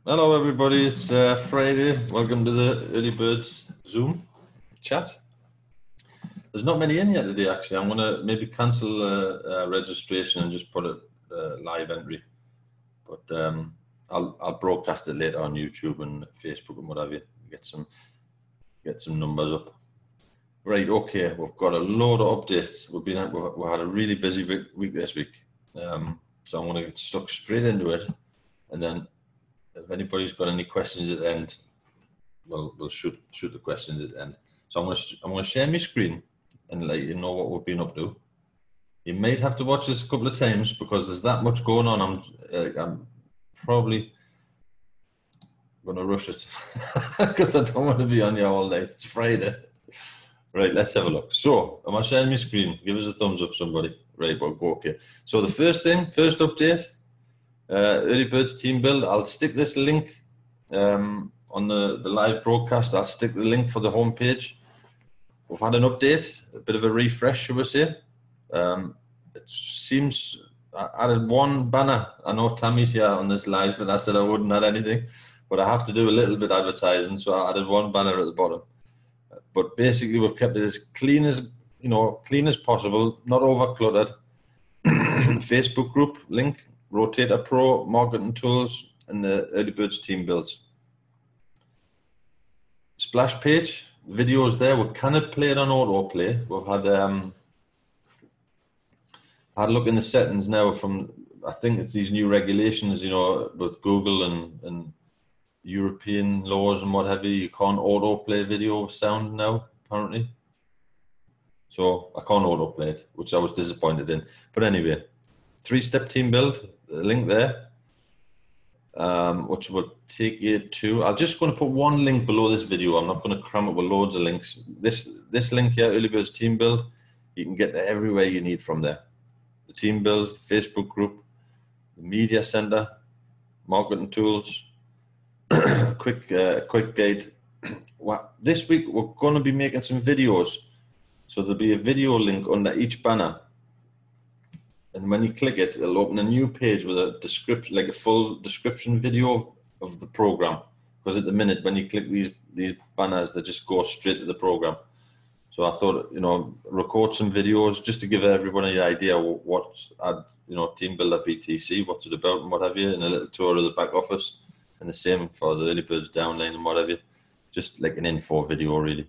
Hello, everybody. It's Friday. Welcome to the Early Birds Zoom chat. There's not many in here today, actually. I'm going to maybe cancel registration and just put a live entry. But I'll broadcast it later on YouTube and Facebook and whatever. Get some numbers up. Right. Okay. We've got a load of updates. We've had a really busy week this week. So I'm going to get stuck straight into it, and then if anybody's got any questions at the end, we'll shoot the questions at the end. So I'm going to share my screen and let you know what we've been up to. You might have to watch this a couple of times because there's that much going on. I'm probably going to rush it because I don't want to be on here all night. It's Friday. Right, let's have a look. So am I sharing my screen? Give us a thumbs up, somebody. Right, we'll go. Okay. So the first update, Early Birds team build. I'll stick this link on the live broadcast. I'll stick the link for the homepage. We've had an update, a bit of a refresh, shall we say. It seems I added one banner. I know Tammy's here on this live, and I said I wouldn't add anything, but I have to do a little bit advertising, so I added one banner at the bottom. But basically, we've kept it as clean as possible, not overcluttered. Facebook group link, Rotator Pro, marketing tools, and the Early Birds team builds. Splash page, videos there. We cannot play it on autoplay. We've had a look in the settings now from, I think it's these new regulations, with Google and European laws and what have you. You can't autoplay video sound now, apparently. So I can't autoplay it, which I was disappointed in. But anyway, 3-step team build, link there, which will take you to, I'm just going to put one link below this video. I'm not going to cram it with loads of links. This link here, Early Birds team build, you can get everywhere you need from there. The team builds, the Facebook group, the media center, marketing tools, quick guide. Well, this week we're going to be making some videos. So there'll be a video link under each banner. And when you click it, it'll open a new page with a description, like a full description video of the program. Because at the minute, when you click these banners, they just go straight to the program. So I thought, record some videos just to give everyone an idea what Team Builder BTC, what's it about and what have you, and a little tour of the back office. And the same for the Early Birds downline and what have you. Just like an info video, really.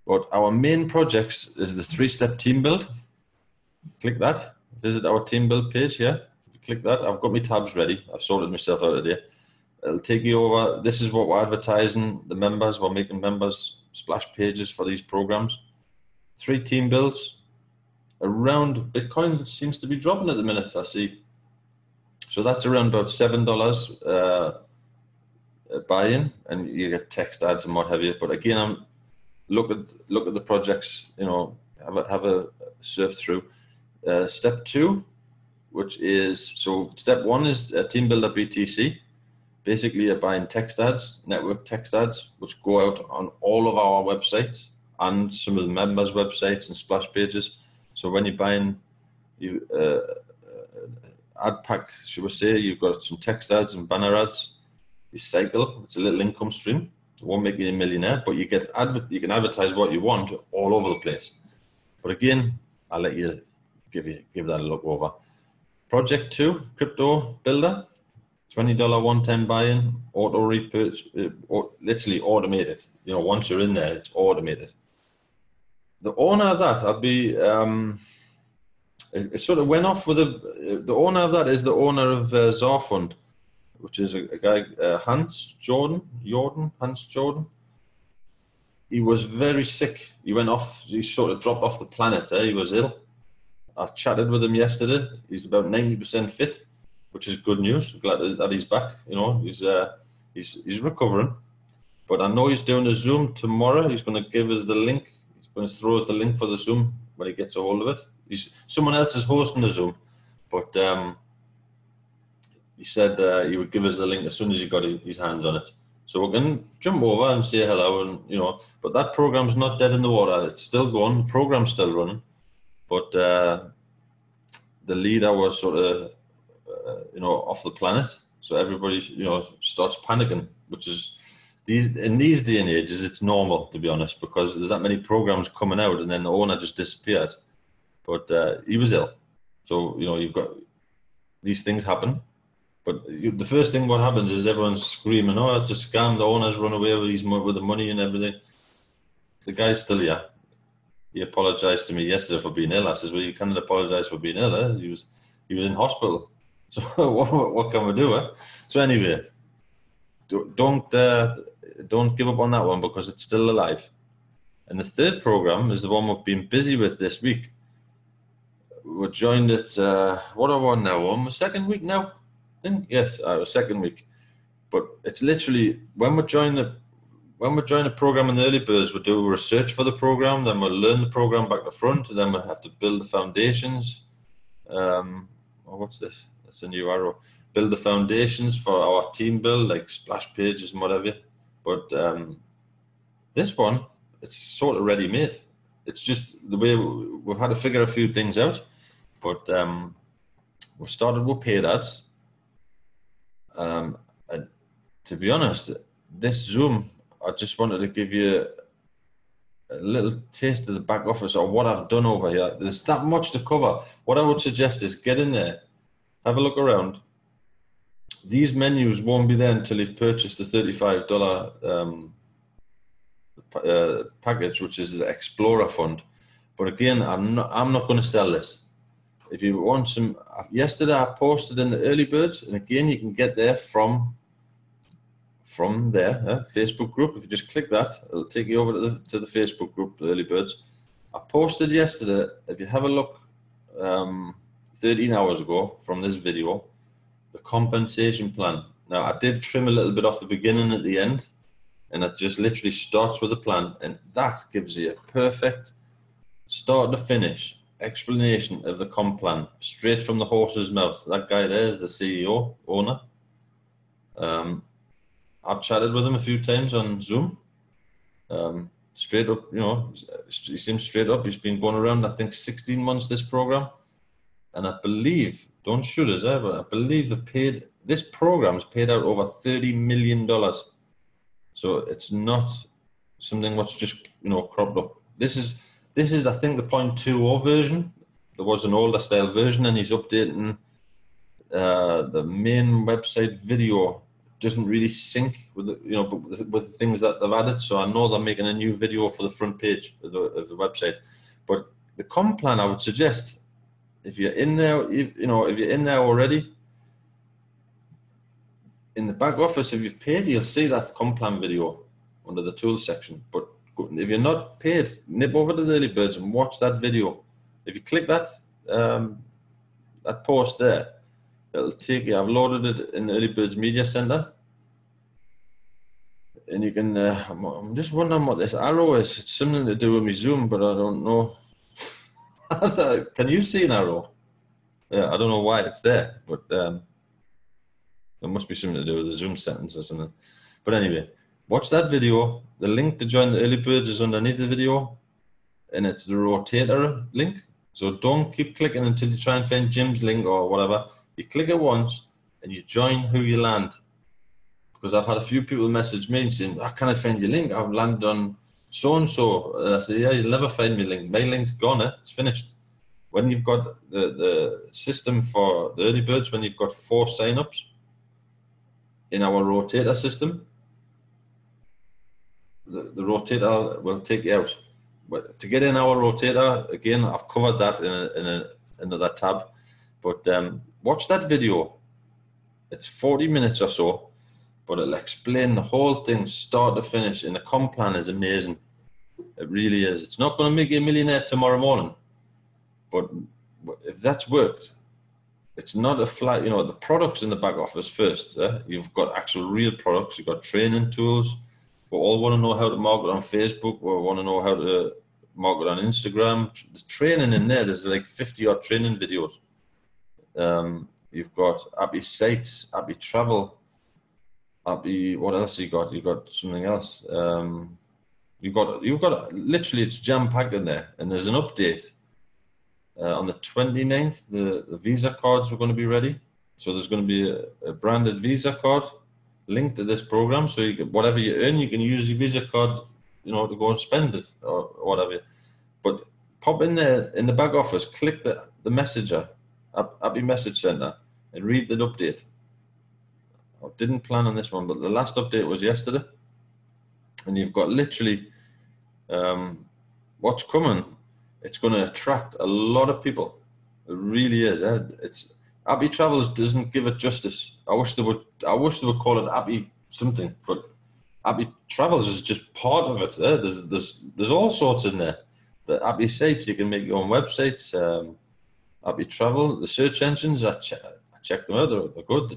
But our main projects is the 3-step team build. Click that. Visit our team build page here. Click that. I've got my tabs ready. I've sorted myself out today. It'll take you over. This is what we're advertising. The members, we're making members splash pages for these programs. 3 team builds. Around Bitcoin seems to be dropping at the minute, I see. So that's around about $7 buy-in, and you get text ads and what have you. But again, look at the projects. Have a surf through. Step 2, which is, so step 1 is Team Builder BTC. Basically, you're buying text ads, network text ads, which go out on all of our websites and some of the members' websites and splash pages. So when you're buying ad pack, should we say, you've got some text ads and banner ads. You cycle. It's a little income stream. It won't make you a millionaire, but you can advertise what you want all over the place. But again, I'll let you give that a look over. Project 2, Crypto Builder, $20 one-time buy-in, auto repurchase, literally automated. Once you're in there, it's automated. The owner of that, it sort of went off with the owner of that is the owner of Zarfund, which is a guy, Hans Jordan. He was very sick. He went off, he sort of dropped off the planet. He was ill. I chatted with him yesterday. He's about 90% fit, which is good news. Glad that he's back. He's recovering. But I know he's doing a Zoom tomorrow. He's going to give us the link. He's going to throw us the link for the Zoom when he gets a hold of it. Someone else is hosting the Zoom, but he said he would give us the link as soon as he got his hands on it. So we can jump over and say hello, and but that program's not dead in the water. It's still going. The program's still running, but the leader was sort of off the planet. So everybody, starts panicking, which is in these day and ages, it's normal, to be honest, because there's that many programs coming out, and then the owner just disappeared. But he was ill, so you've got these things happen. But the first thing what happens is everyone's screaming, "Oh, it's a scam! The owner's run away with the money and everything." The guy's still here. He apologised to me yesterday for being ill. I says, "Well, you can't apologise for being ill. Eh? He was in hospital. So what can we do?" Eh? So anyway, don't give up on that one, because it's still alive. And the third program is the one we've been busy with this week. We're joined at what are we on now? On the second week now? Yes, second week. But it's literally when we join the program in the early birds, we'll do research for the program, then we'll learn the program back to front, and then we'll have to build the foundations. What's this? That's a new arrow. Build the foundations for our team build, like splash pages and whatever. But this one, it's sort of ready made. It's just the way we've had to figure a few things out. But we've started with paid ads. And to be honest, this Zoom, I just wanted to give you a little taste of the back office or what I've done over here. There's that much to cover. What I would suggest is get in there, have a look around. These menus won't be there until you've purchased the $35 package, which is the Explorer Fund. But again, I'm not going to sell this. If you want some, yesterday I posted in the early birds, and again you can get there from there, Facebook group. If you just click that, it'll take you over to the Facebook group, the early birds. I posted yesterday. If you have a look, 13 hours ago from this video, the compensation plan. Now I did trim a little bit off the beginning at the end, and it just literally starts with a plan, and that gives you a perfect start to finish explanation of the comp plan straight from the horse's mouth. That guy there is the CEO, owner. I've chatted with him a few times on Zoom. Straight up, he seems straight up. He's been going around, I think, 16 months this program, and I believe, don't shoot us, but I believe this program's paid out over $30 million. So it's not something what's just cropped up. This is I think the 0.20 version. There was an older style version, and he's updating the main website video. Doesn't really sync with with the things that they've added. So I know they're making a new video for the front page of the website. But the comp plan, I would suggest, if you're in there, if you're in there already, in the back office, if you've paid, you'll see that comp plan video under the tools section. But if you're not paid, nip over to the early birds and watch that video. If you click that that post there, it'll take you. I've loaded it in the early birds media center, and you can. I'm just wondering what this arrow is. It's something to do with my Zoom, but I don't know. Can you see an arrow? Yeah, I don't know why it's there, but there must be something to do with the Zoom settings or something. But anyway, watch that video. The link to join the early birds is underneath the video, and it's the rotator link. So don't keep clicking until you try and find Jim's link or whatever. You click it once and you join who you land. Because I've had a few people message me and saying, "Can I find your link? I've landed on so-and-so." And I say, "Yeah, you'll never find my link. My link's gone, it's finished." When you've got the system for the early birds, when you've got 4 sign-ups in our rotator system, the rotator will take you out. But to get in our rotator, again, I've covered that in another tab. But watch that video. It's 40 minutes or so, but it'll explain the whole thing start to finish. And the comp plan is amazing. It really is. It's not going to make you a millionaire tomorrow morning, but if that's worked, it's not a flat. The products in the back office first. You've got actual real products. You've got training tools. We all want to know how to market on Facebook. We want to know how to market on Instagram. The training in there's like 50 odd training videos. You've got Appi Sites, Appi Travel, Appi. What else you got? You got something else. You've got literally, it's jam packed in there. And there's an update on the 29th. The Visa cards are going to be ready. So there's going to be a branded Visa card linked to this program. So you can, whatever you earn, you can use your Visa card, you know, to go and spend it or whatever. But pop in there in the back office, click the messenger, Appi Message Center, and read the update. I didn't plan on this one, but the last update was yesterday. And you've got literally what's coming. It's going to attract a lot of people. It really is. It's Appi Travels doesn't give it justice. I wish they would call it Appi something, but Appi Travels is just part of it. There's all sorts in there. The Appi sites, you can make your own websites. Appi Travel, the search engines, I checked them out. They're good. The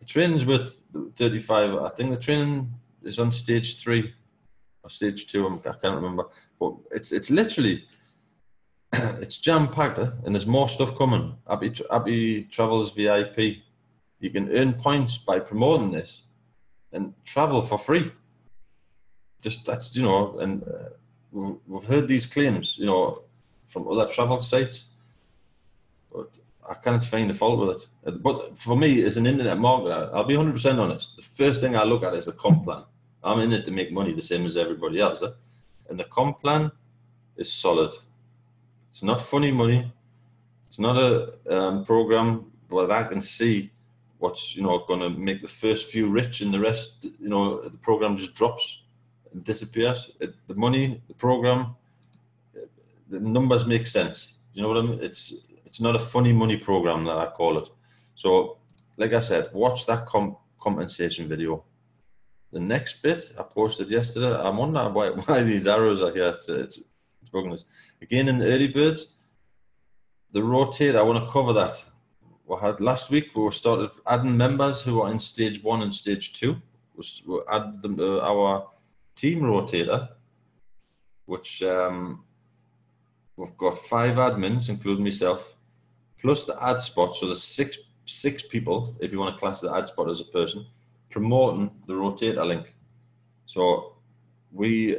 training's with 35. I think the training is on stage 3 or stage 2. I can't remember. But it's literally it's jam packed, and there's more stuff coming. Appi Travels VIP. You can earn points by promoting this and travel for free. Just that's, you know, and we've heard these claims, you know, from other travel sites, but I can't find the fault with it. But for me, as an internet marketer, I'll be 100% honest. The first thing I look at is the comp plan. I'm in it to make money the same as everybody else, and the comp plan is solid. It's not funny money. It's not a program where I can see what's, you know, going to make the first few rich and the rest, you know, the program just drops and disappears. The money, the program, the numbers make sense. You know what I mean? It's not a funny money program that I call it. So, like I said, watch that compensation video. The next bit I posted yesterday, I'm wondering why these arrows are here. It's bugging us. Again, in the early birds, the rotator, I want to cover that. We had last week, we started adding members who are in stage 1 and stage 2. We'll add them to our team rotator, which we've got 5 admins, including myself, plus the ad spot. So there's six people, if you want to class the ad spot as a person, promoting the rotator link. So we,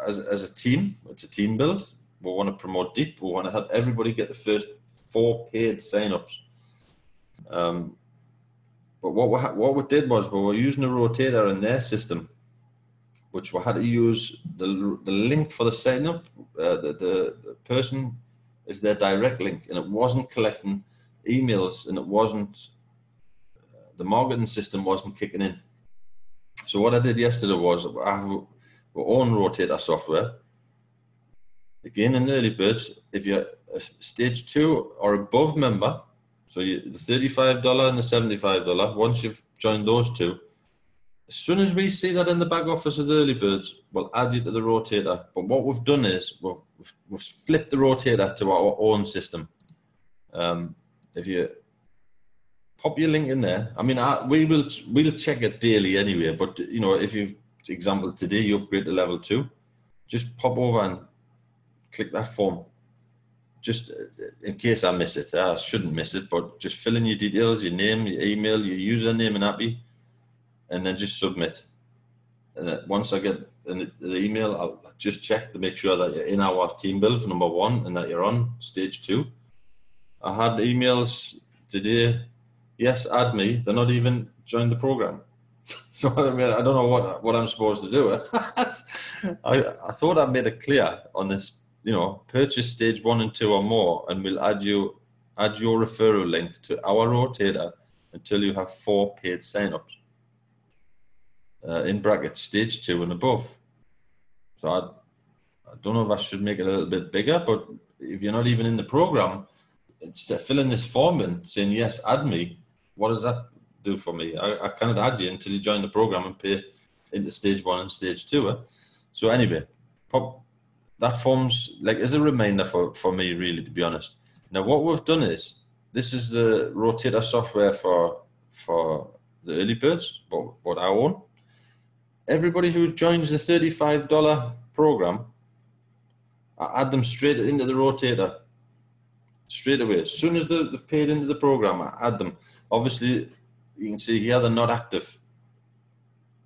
as a team, it's a team build. We want to promote deep. We want to help everybody get the first 4 paid signups. But what we did was we were using a rotator in their system, which we had to use the link for the sign up. The person is their direct link, and it wasn't collecting emails, and it wasn't the marketing system wasn't kicking in. So what I did yesterday was I have our own rotator software. Again, in the early birds, if you're a stage 2 or above member, so the $35 and the $75, once you've joined those two, as soon as we see that in the back office of the early birds, we'll add you to the rotator. But what we've done is we've flipped the rotator to our own system. If you pop your link in there, I mean, we'll check it daily anyway. But you know, if you, for example, today you upgrade to level 2, just pop over and click that form. Just in case I miss it, I shouldn't miss it, but just fill in your details, your name, your email, your username in Appi, and then just submit. And then once I get the email, I'll just check to make sure that you're in our team build for number 1 and that you're on stage 2. I had emails today, yes, add me. They're not even joined the program. So I mean, I don't know what I'm supposed to do. I thought I made it clear on this. You know, purchase stage 1 and 2 or more, and we'll add your referral link to our rotator until you have 4 paid signups. In brackets, stage 2 and above. So I don't know if I should make it a little bit bigger, but if you're not even in the program, it's filling this form in saying yes, add me. What does that do for me? I can't add you until you join the program and pay into stage 1 and stage 2. So anyway, that forms like as a reminder for me, really, to be honest. Now, what we've done is, this is the rotator software for the early birds, what I own. Everybody who joins the $35 program, I add them straight into the rotator, straight away. As soon as they've paid into the program, I add them. Obviously, you can see here they're not active.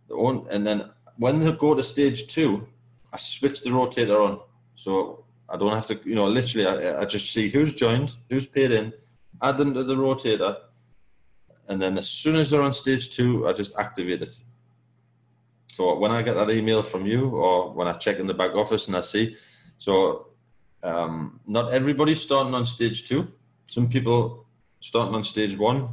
And then when they go to stage 2, I switch the rotator on, so I don't have to, you know, literally I just see who's joined, who's paid in, add them to the rotator, and then as soon as they're on stage 2, I just activate it. So when I get that email from you, or when I check in the back office and I see, so not everybody's starting on stage 2. Some people starting on stage 1,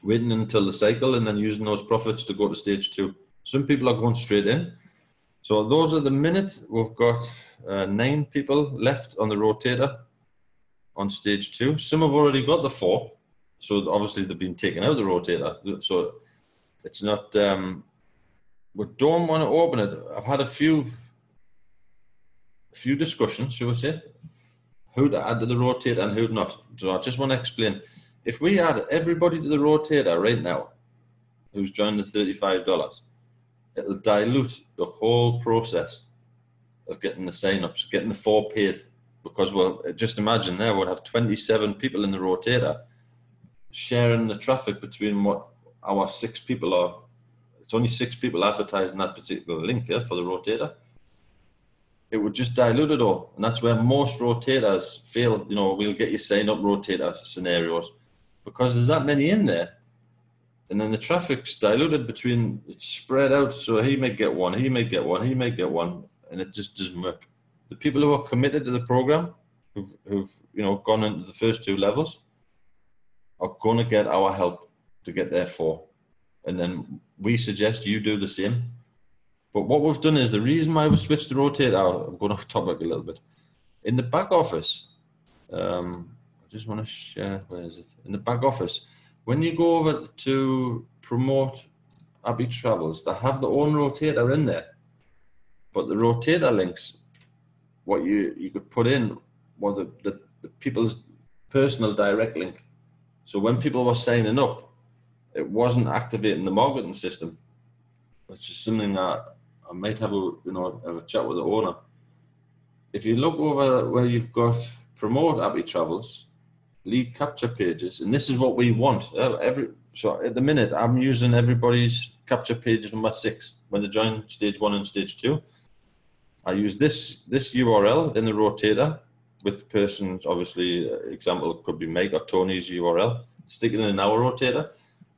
waiting until the cycle and then using those profits to go to stage 2. Some people are going straight in. So those are the minute. We've got 9 people left on the rotator on stage 2. Some have already got the 4. So obviously they've been taken out of the rotator. So it's not, we don't want to open it. I've had a few discussions, shall we say, who to add to the rotator and who not. So I just want to explain. If we add everybody to the rotator right now, who's joined the $35, it'll dilute the whole process of getting the sign-ups, getting the 4 paid. Because, well, just imagine there we'll have 27 people in the rotator sharing the traffic between what our 6 people are. It's only 6 people advertising that particular link for the rotator. It would just dilute it all. And that's where most rotators fail. You know, we'll get you sign-up rotator scenarios because there's that many in there. And then the traffic's diluted between, it's spread out. So he may get one, he may get one, he may get one, and it just doesn't work. The people who are committed to the program, who've gone into the first 2 levels, are going to get our help to get there 4. And then we suggest you do the same. But what we've done is, the reason why we switched the rotator, I'm going off topic a little bit. In the back office, I just want to share, where is it? In the back office, when you go over to promote Appi Travels, they have their own rotator in there. But the rotator links, what you could put in was the people's personal direct link. So when people were signing up, it wasn't activating the marketing system, which is something that I might have a chat with the owner. If you look over where you've got promote Appi Travels, lead capture pages, and this is what we want. So at the minute, I'm using everybody's capture page number 6 when they join stage 1 and stage 2. I use this URL in the rotator with persons, obviously, example could be Mike or Tony's URL, stick it in our rotator,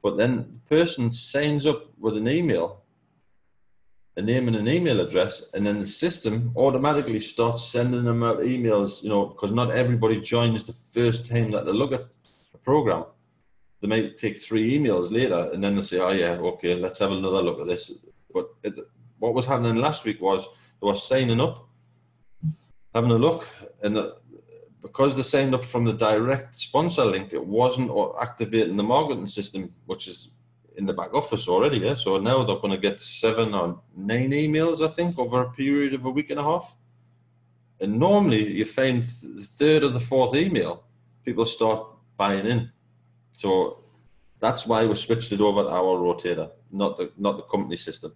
but then the person signs up with an email, a name and an email address, and then the system automatically starts sending them out emails, because not everybody joins the first time that they look at a program. They might take 3 emails later, and then they say, oh yeah, okay, let's have another look at this. But what was happening last week was, they were signing up, having a look, and because they signed up from the direct sponsor link, it wasn't activating the marketing system, which is in the back office already. Yeah? So now they're going to get 7 or 9 emails, I think, over a period of a week and a half. And normally you find the 3rd or the 4th email, people start buying in. So that's why we switched it over to our rotator, not the company system.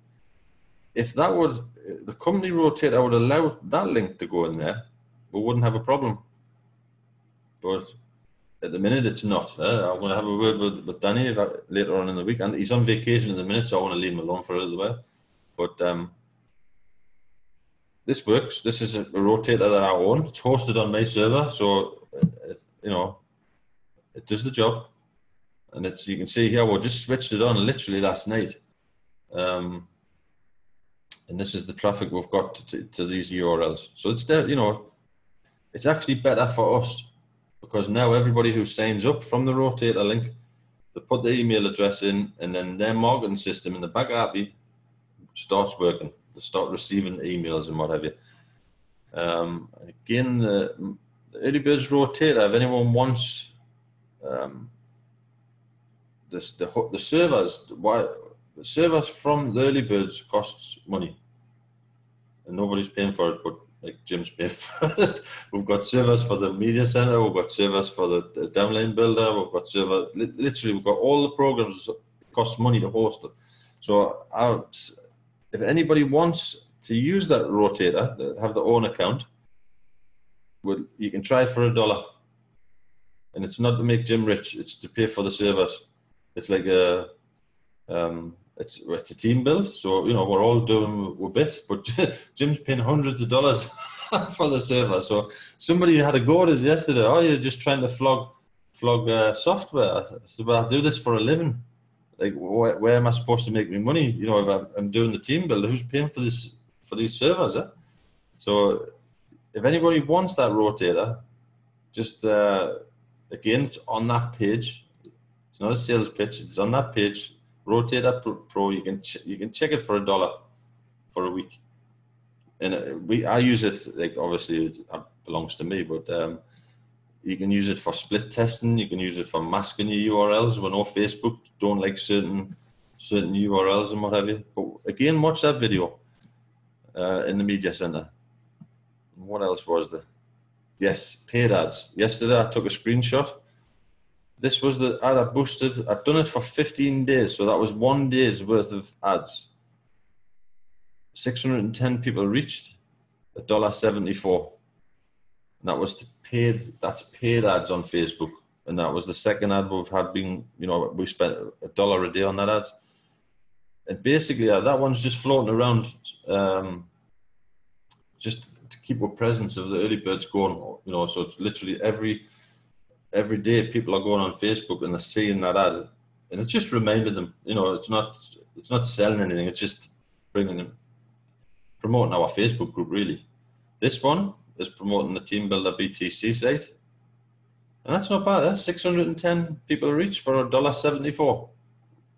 If the company rotator would allow that link to go in there, we wouldn't have a problem. But at the minute, it's not. I'm going to have a word with Danny later on in the week, and he's on vacation at the minute, so I want to leave him alone for a little while. But this works. This is a rotator that I own. It's hosted on my server, so it does the job. And you can see here, we just switched it on literally last night. And this is the traffic we've got to these URLs. So it's there, it's actually better for us, because now everybody who signs up from the rotator link, they put the email address in, and then their marketing system in the back Appi starts working. They start receiving emails and what have you. Again, the Early Birds rotator, if anyone wants the servers from the Early Birds costs money, and nobody's paying for it, but like Jim's paying for it. We've got servers for the media center, we've got servers for the downline builder, we've got literally we've got all the programs. It costs money to host it. So if anybody wants to use that rotator, have their own account, you can try it for $1. And it's not to make Jim rich, it's to pay for the servers. It's like it's a team build, so we're all doing a bit, but Jim's paying hundreds of dollars for the server. So somebody had a go at us yesterday. Oh, you're just trying to flog software. I said, well, I do this for a living. Like, where am I supposed to make my money? You know, if I'm doing the team builder, who's paying for this, for these servers? So if anybody wants that rotator, just again, it's on that page. It's not a sales pitch. It's on that page. Rotator Pro. You can check it for $1 for a week, and I use it. Like, obviously, it belongs to me, but you can use it for split testing. You can use it for masking your URLs. We know Facebook don't like certain URLs and what have you. But again, watch that video in the media center. What else was there? Yes, paid ads. Yesterday, I took a screenshot. This was the ad I boosted. I'd done it for 15 days, so that was 1 day's worth of ads. 610 people reached, $1.74. And that was that's paid ads on Facebook. And that was the second ad we've had been, you know, we spent $1 a day on that ad. And basically, that one's just floating around, just to keep a presence of the early birds going, you know. So it's literally every day people are going on Facebook and they're seeing that ad, and it's just reminded them, you know, it's not selling anything. It's just bringing them, promoting our Facebook group, really. This one is promoting the Team Builder BTC site. And that's not bad. 610 people reach for $1.74.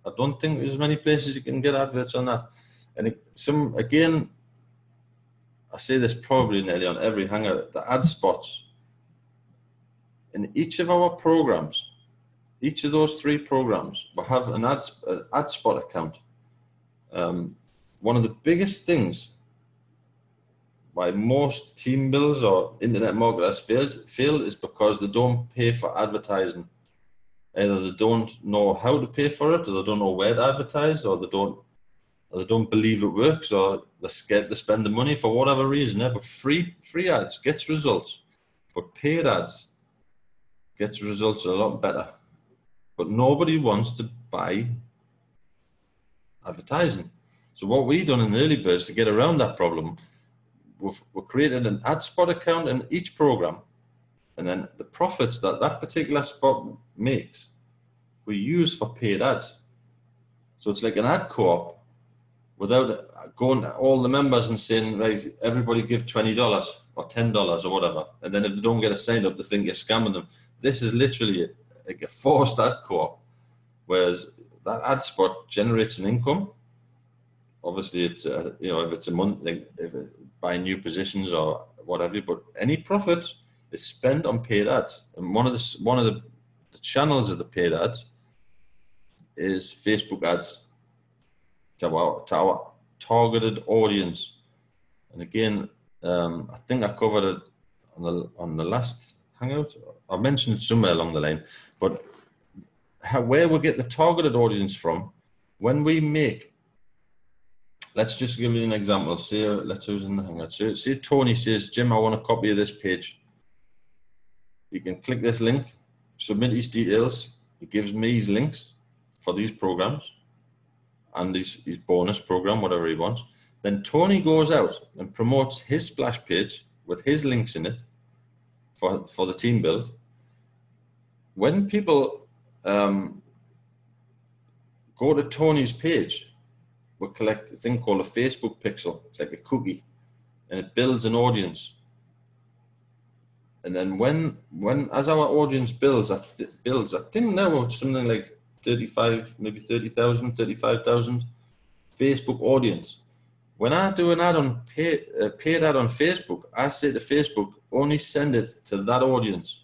I don't think there's many places you can get adverts on that. And again, I say this probably nearly on every hangout, the ad spots. In each of our programs, each of those 3 programs, we have an ad spot account. One of the biggest things why most team builders or internet marketers fail is because they don't pay for advertising. Either they don't know how to pay for it, or they don't know where to advertise, or they don't believe it works, or they're scared to spend the money for whatever reason. But free ads gets results, but paid ads gets results a lot better. But nobody wants to buy advertising. So what we've done in the early birds to get around that problem, we've created an ad spot account in each program, and then the profits that particular spot makes, we use for paid ads. So it's like an ad co-op without going to all the members and saying, right, everybody give $20 or $10 or whatever. And then if they don't get a sign up, they think you're scamming them. This is literally like a forced ad co-op, whereas that ad spot generates an income. Obviously, it's you know, if it's a month, like if buying new positions or whatever, but any profit is spent on paid ads. And one of the channels of the paid ads is Facebook ads to our targeted audience. And again, I think I covered it on the last hangout. I mentioned it somewhere along the line, but where we get the targeted audience from, when we make, let's just give you an example. Say, let's who's in the hangout. Say Tony says, Jim, I want a copy of this page. You can click this link, submit his details. It gives me his links for these programs and his bonus program, whatever he wants. Then Tony goes out and promotes his splash page with his links in it for the team build. When people go to Tony's page, we collect a thing called a Facebook pixel. It's like a cookie, and it builds an audience. And then when as our audience builds, I think now it's something like 35, maybe 30,000, 35,000 Facebook audience. When I do an ad on paid ad on Facebook, I say to Facebook, only send it to that audience.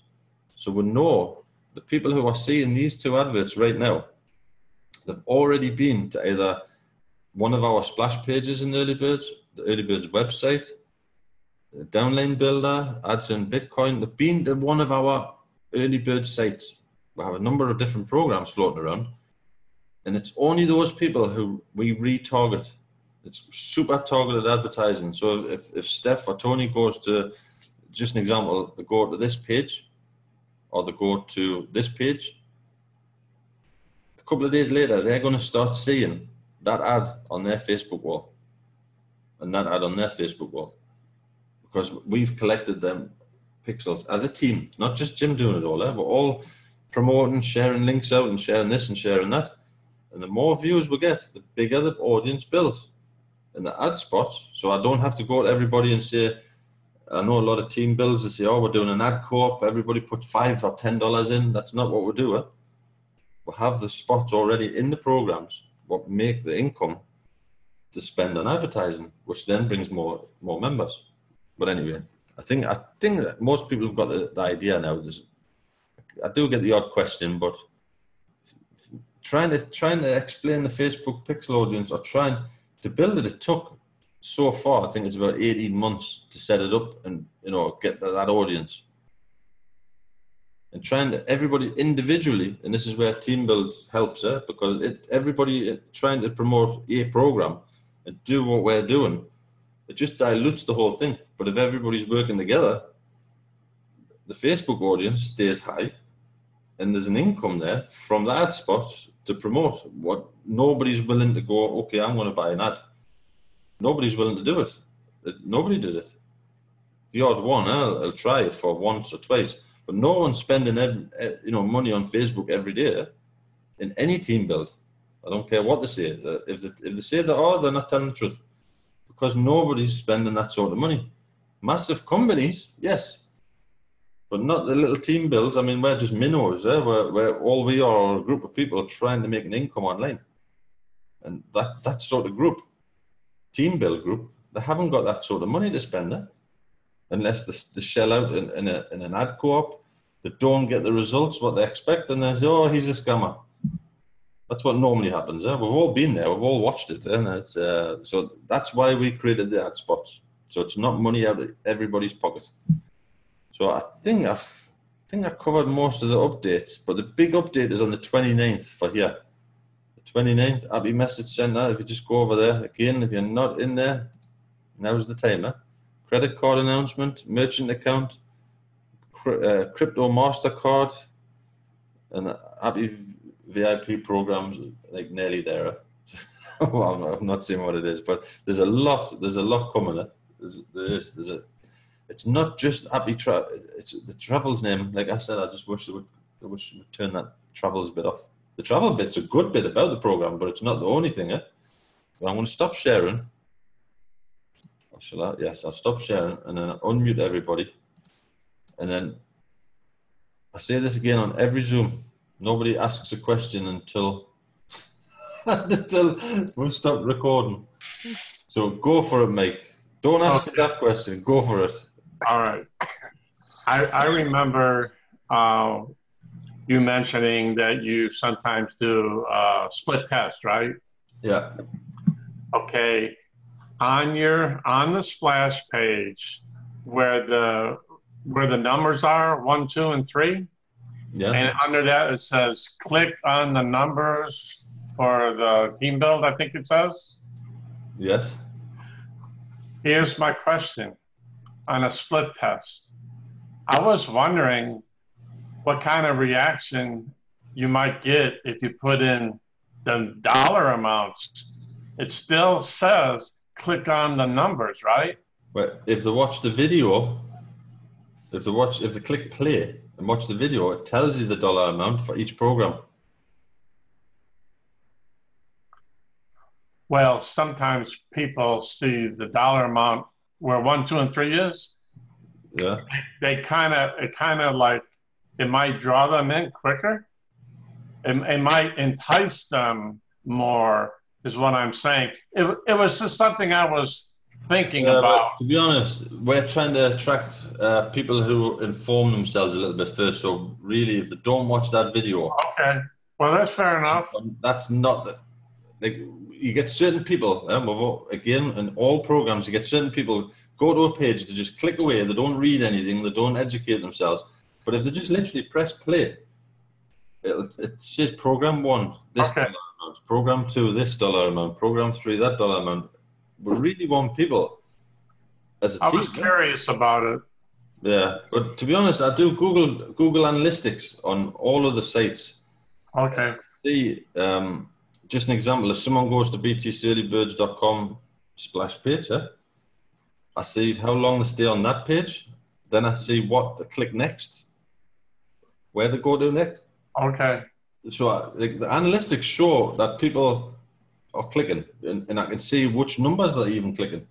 So we know the people who are seeing these 2 adverts right now, they've already been to either one of our splash pages in the Early Birds website, the downline builder, ads in Bitcoin. They've been to one of our Early Bird sites. We have a number of different programs floating around, and it's only those people who we retarget. It's super targeted advertising. So if Steph or Tony goes to, just an example, they go to this page or they go to this page, a couple of days later, they're going to start seeing that ad on their Facebook wall and that ad on their Facebook wall, because we've collected them pixels as a team, not just Jim doing it all. We're all promoting, sharing links out and sharing this and sharing that. And the more views we get, the bigger the audience builds. And the ad spots, so I don't have to go to everybody and say, I know a lot of team builds that say, oh, we're doing an ad co-op, everybody put $5 or $10 in. That's not what we're doing. We have the spots already in the programs, what make the income to spend on advertising, which then brings more members. But anyway, I think that most people have got the idea now. I do get the odd question, but trying to explain the Facebook pixel audience or trying to build it took so far. I think it's about 18 months to set it up and get that audience. And trying to everybody individually, and this is where team build helps, because everybody trying to promote a program and do what we're doing, it just dilutes the whole thing. But if everybody's working together, the Facebook audience stays high, and there's an income there from the ad spots to promote. What nobody's willing to go, okay, I'm going to buy an ad. Nobody's willing to do it. Nobody does it. The odd one, I'll try it for once or twice. But no one's spending money on Facebook every day in any team build. I don't care what they say. If they say they are, they're not telling the truth, because nobody's spending that sort of money. Massive companies, yes, but not the little team builds. I mean, we're just minnows. Where all we are a group of people trying to make an income online, and that sort of group, team build group, they haven't got that sort of money to spend there. Unless they shell out in an ad co-op, they don't get the results what they expect, and they say, oh, he's a scammer. That's what normally happens. We've all been there. We've all watched it. And so that's why we created the ad spots. So it's not money out of everybody's pocket. So I think I covered most of the updates, but the big update is on the 29th for here. The 29th, Appi Message Center. If you just go over there, again, if you're not in there, now's the time. Credit card announcement, merchant account, crypto MasterCard, and Appi VIP programs, like nearly there. Well, I'm not saying what it is, but there's a lot coming. It's not just Appi it's the travel's name. Like I said, I wish they would turn that travels bit off. The travel bit's a good bit about the program, but it's not the only thing. So I'm going to stop sharing. Yes, I'll stop sharing and then I'll unmute everybody. And then I say this again on every Zoom. Nobody asks a question until we've stopped recording. So go for it, Mike. Don't ask that question. Go for it. All right. I remember you mentioning that you sometimes do split test, right? Yeah. Okay. On the splash page where the numbers are 1, 2, and 3, yeah, and under that it says click on the numbers for the team build, I think it says. Yes. Here's my question on a split test. I was wondering what kind of reaction you might get if you put in the dollar amounts. It still says click on the numbers, right? But if they watch the video, if they click play and watch the video, it tells you the dollar amount for each program. Well, sometimes people see the dollar amount where 1, 2, and 3 is. Yeah. It kind of like, it might draw them in quicker. It might entice them more, is what I'm saying. It was just something I was thinking about. To be honest, we're trying to attract people who inform themselves a little bit first. So really, if they don't watch that video, okay, well that's fair enough. That's not like you get certain people. Again, in all programs, you get certain people go to a page, they just click away. They don't read anything. They don't educate themselves. But if they just literally press play, it says program 1 this dollar amount, program 2 this dollar amount, program 3 that dollar amount. We really want people as a team. I was curious about it. Yeah, but to be honest, I do Google Analytics on all of the sites. Okay. See, just an example, if someone goes to btsearlybirds.com splash page, I see how long they stay on that page. Then I see what they click next, where they go to next. Okay. So like, the analytics show that people are clicking, and I can see which numbers they're even clicking.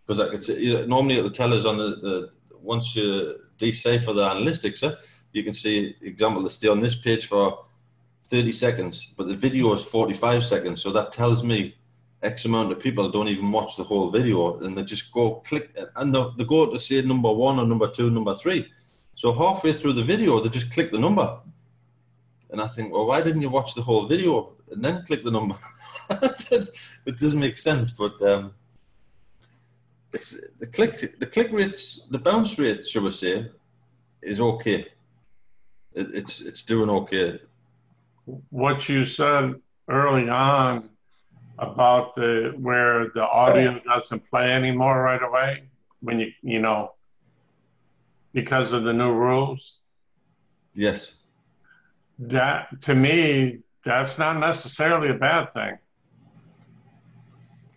Because I can see, normally it'll tell us on the once you decipher the analytics, you can see, example, they stay on this page for 30 seconds, but the video is 45 seconds. So that tells me X amount of people don't even watch the whole video, and they just go click, and they go to say number 1 or number 2, number 3. So halfway through the video, they just click the number. And I think, well, why didn't you watch the whole video and then click the number? It doesn't make sense, but it's the click rates, the bounce rate, should we say, is okay. It's doing okay. What you said early on about where the audio doesn't play anymore right away when you know, because of the new rules. Yes. That, to me, that's not necessarily a bad thing.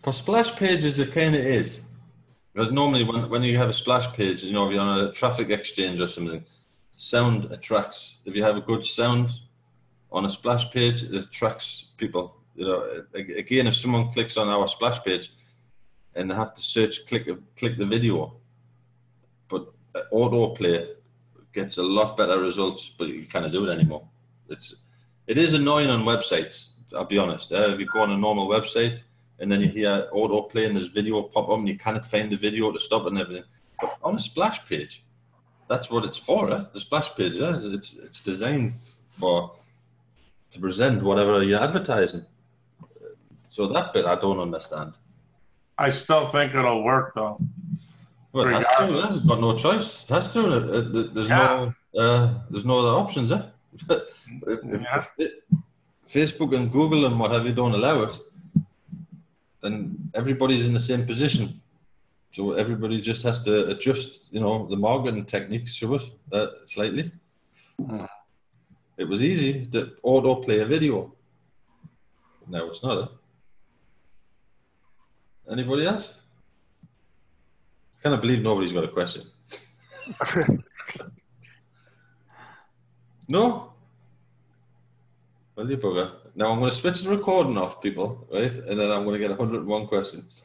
For splash pages, it kind of is. Because normally when you have a splash page, you know, if you're on a traffic exchange or something, sound attracts. If you have a good sound on a splash page, it attracts people. You know, again, if someone clicks on our splash page and they have to search, click the video, but autoplay gets a lot better results, but you can't do it anymore. It is annoying on websites, I'll be honest. If you go on a normal website and then you hear autoplay and this video pop up and you can't find the video to stop and everything. But on a splash page, that's what it's for, the splash page. It's designed to present whatever you're advertising. So that bit I don't understand. I still think it'll work though. Well, it has to, it's got no choice. It has to. There's no other options, if Facebook and Google and what have you don't allow it, then everybody's in the same position. So everybody just has to adjust, you know, the marketing techniques to it slightly. It was easy to autoplay a video. No, it's not. Anybody else? I cannot believe nobody's got a question. No? Well, you bugger. Now I'm going to switch the recording off, people, right? And then I'm going to get 101 questions.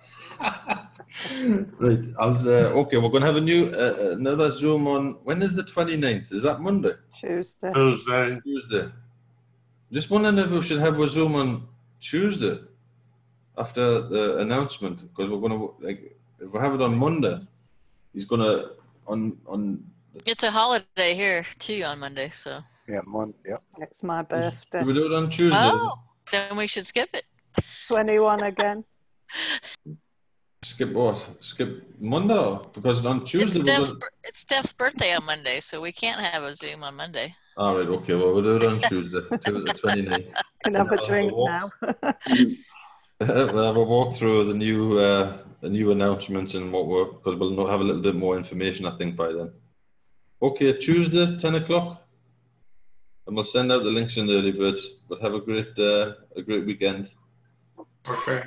Right. Okay, we're going to have another Zoom on, when is the 29th? Is that Monday? Tuesday. Just wondering if we should have a Zoom on Tuesday after the announcement, because we're going to, like, if we have it on Monday, he's going to, on it's a holiday here too on Monday, so. Yeah, Yep. It's my birthday. Do we do it on Tuesday? Oh, then we should skip it. 21 again. Skip what? Skip Monday? Because on Tuesday... It's Steph's birthday on Monday, so we can't have a Zoom on Monday. All right, okay. Well, we'll do it on Tuesday, the 29th. Can have a drink now. We'll have a walk through the new announcements and because we'll have a little bit more information, I think, by then. Okay, Tuesday, 10 o'clock. And we'll send out the links in the early birds. But have a great weekend. Okay.